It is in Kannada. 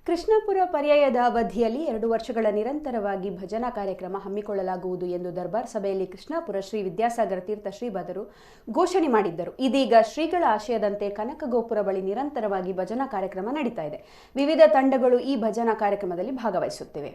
ಕೃಷ್ಣಾಪುರ ಪರ್ಯಾಯದ ಅವಧಿಯಲ್ಲಿ 2 ವರ್ಷಗಳ ನಿರಂತರವಾಗಿ ಭಜನಾ ಕಾರ್ಯಕ್ರಮ ಹಮ್ಮಿಕೊಳ್ಳಲಾಗುವುದು ಎಂದು ದರ್ಬಾರ್ ಸಭೆಯಲ್ಲಿ ಕೃಷ್ಣಾಪುರ ಶ್ರೀ ವಿದ್ಯಾಸಾಗರ ತೀರ್ಥ ಶ್ರೀಪಾದರು ಘೋಷಣೆ ಮಾಡಿದ್ದರು. ಇದೀಗ ಶ್ರೀಗಳ ಆಶಯದಂತೆ ಕನಕ ಗೋಪುರ ಬಳಿ ನಿರಂತರವಾಗಿ ಭಜನಾ ಕಾರ್ಯಕ್ರಮ ನಡೀತಾ ಇದೆ. ವಿವಿಧ ತಂಡಗಳು ಈ ಭಜನಾ ಕಾರ್ಯಕ್ರಮದಲ್ಲಿ ಭಾಗವಹಿಸುತ್ತಿವೆ.